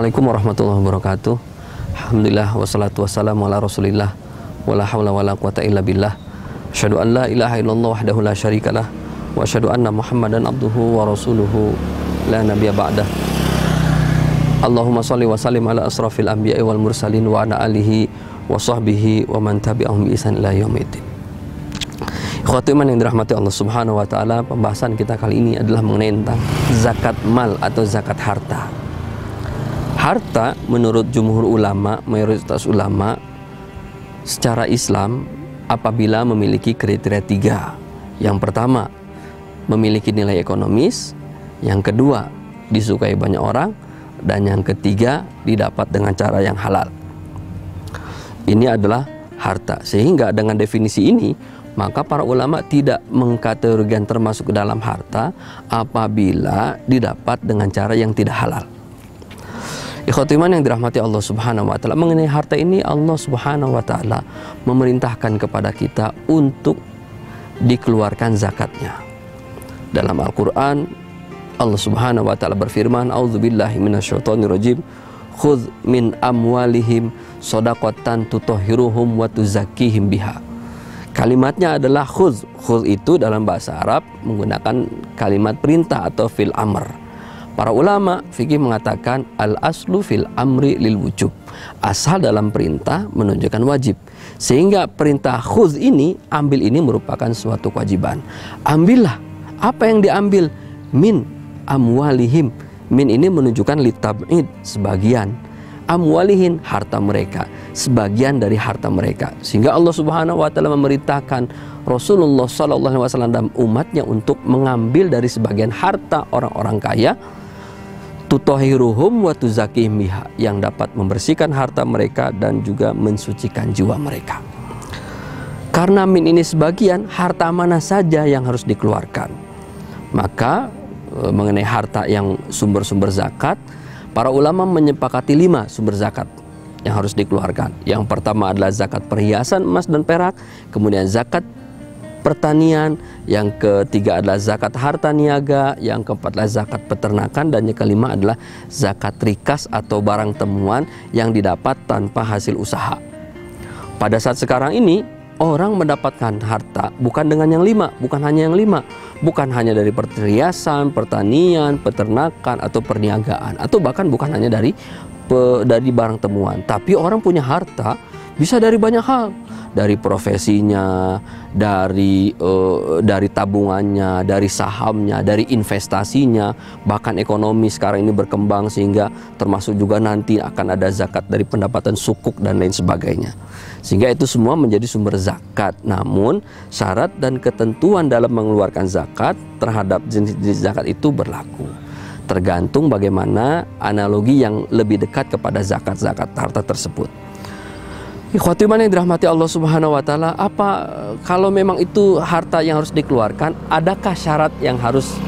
Assalamualaikum warahmatullahi wabarakatuh. Alhamdulillah wassalatu wassalamu ala Rasulillah wala haula wala quwata illa billah. Asyhadu an la ilaha illallah wahdahu la syarikalah wa asyhadu anna Muhammadan abduhu wa rasuluhu la nabiyya ba'dah. Allahumma shalli wa sallim ala asrafil anbiya'i wal mursalin wa ala alihi wa sahbihi wa man tabi'ahum bi ihsan ila yaumiddin. Ikhwati iman yang dirahmati Allah Subhanahu wa taala, pembahasan kita kali ini adalah mengenai tentang zakat mal atau zakat harta. Harta menurut jumhur ulama, mayoritas ulama secara Islam apabila memiliki kriteria 3. Yang pertama, memiliki nilai ekonomis. Yang kedua, disukai banyak orang. Dan yang ketiga, didapat dengan cara yang halal. Ini adalah harta. Sehingga dengan definisi ini, maka para ulama tidak mengkategorikan termasuk ke dalam harta apabila didapat dengan cara yang tidak halal. Ikhwati iman yang dirahmati Allah Subhanahu wa taala, mengenai harta ini Allah Subhanahu wa taala memerintahkan kepada kita untuk dikeluarkan zakatnya. Dalam Al-Qur'an Allah Subhanahu wa taala berfirman, "A'udzubillahi minasyaitonirrajim. Khudz min amwalihim shadaqatan tutahhiruhum wa tuzakkihim biha." Kalimatnya adalah khudz. Khudz itu dalam bahasa Arab menggunakan kalimat perintah atau fil amr. Para ulama fikih mengatakan al-aslu fil amri lil wujub. Asal dalam perintah menunjukkan wajib. Sehingga perintah khudz ini, ambil ini merupakan suatu kewajiban. Ambillah. Apa yang diambil? Min amwalihim. Min ini menunjukkan litab'id, sebagian. Amwalihin, harta mereka, sebagian dari harta mereka. Sehingga Allah Subhanahu wa taala memerintahkan Rasulullah sallallahu alaihi wasallam dan umatnya untuk mengambil dari sebagian harta orang-orang kaya, tutahhiruhum wa tuzakkihim biha, yang dapat membersihkan harta mereka dan juga mensucikan jiwa mereka. Karena min ini sebagian, harta mana saja yang harus dikeluarkan? Maka mengenai harta yang sumber-sumber zakat, para ulama menyepakati 5 sumber zakat yang harus dikeluarkan. Yang pertama adalah zakat perhiasan emas dan perak, kemudian zakat pertanian, yang ketiga adalah zakat harta niaga, yang keempat adalah zakat peternakan, dan yang kelima adalah zakat rikas atau barang temuan yang didapat tanpa hasil usaha. Pada saat sekarang ini orang mendapatkan harta bukan dengan yang 5, bukan hanya yang 5, bukan hanya dari perhiasan, pertanian, peternakan atau perniagaan, atau bahkan bukan hanya dari barang temuan, tapi orang punya harta bisa dari banyak hal, dari profesinya, dari tabungannya, dari sahamnya, dari investasinya, bahkan ekonomi sekarang ini berkembang sehingga termasuk juga nanti akan ada zakat dari pendapatan sukuk dan lain sebagainya. Sehingga itu semua menjadi sumber zakat. Namun syarat dan ketentuan dalam mengeluarkan zakat terhadap jenis-jenis zakat itu berlaku. Tergantung bagaimana analogi yang lebih dekat kepada zakat-zakat harta tersebut. Ikhwati iman yang dirahmati Allah Subhanahu wa taala, apa kalau memang itu harta yang harus dikeluarkan, adakah syarat yang harus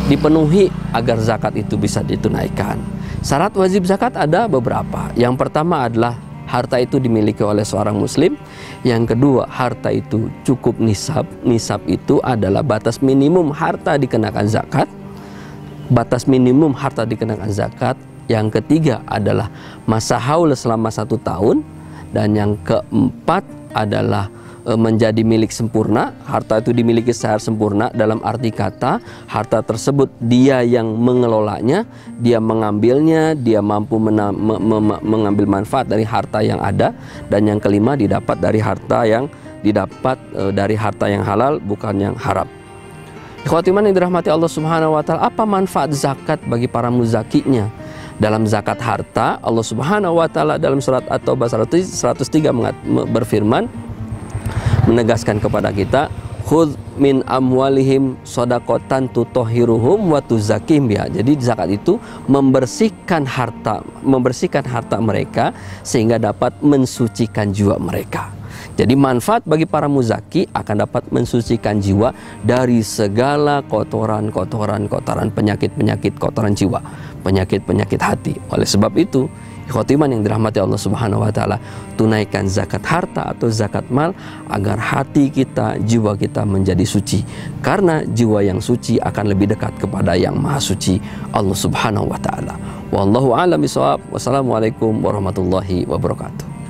dipenuhi agar zakat itu bisa ditunaikan? Syarat wajib zakat ada beberapa. Yang pertama adalah harta itu dimiliki oleh seorang muslim. Yang kedua, harta itu cukup nisab. Nisab itu adalah batas minimum harta dikenakan zakat. Batas minimum harta dikenakan zakat. Yang ketiga adalah masa haul selama 1 tahun. Dan yang keempat adalah menjadi milik sempurna. Harta itu dimiliki secara sempurna dalam arti kata harta tersebut dia yang mengelolanya, dia mengambilnya, dia mampu mengambil manfaat dari harta yang ada. Dan yang kelima, didapat dari harta yang halal, bukan yang haram. Ikhwati iman yang dirahmati Allah Subhanahu wa taala, apa manfaat zakat bagi para muzakinya? Dalam zakat harta, Allah Subhanahu wa taala dalam surat At-Taubah 103 berfirman, menegaskan kepada kita, khudz min amwalihim shadaqatan tutahhiruhum wa tuzakkihim biha. Jadi zakat itu membersihkan harta mereka sehingga dapat mensucikan jiwa mereka. Jadi manfaat bagi para muzaki akan dapat mensucikan jiwa dari segala kotoran, penyakit-penyakit kotoran jiwa, penyakit-penyakit hati. Oleh sebab itu, Khotiman yang dirahmati Allah Subhanahu wa taala, tunaikan zakat harta atau zakat mal agar hati kita, jiwa kita menjadi suci. Karena jiwa yang suci akan lebih dekat kepada yang Maha Suci, Allah Subhanahu wa taala. Wallahu a'lam bishawab. Wassalamualaikum warahmatullahi wabarakatuh.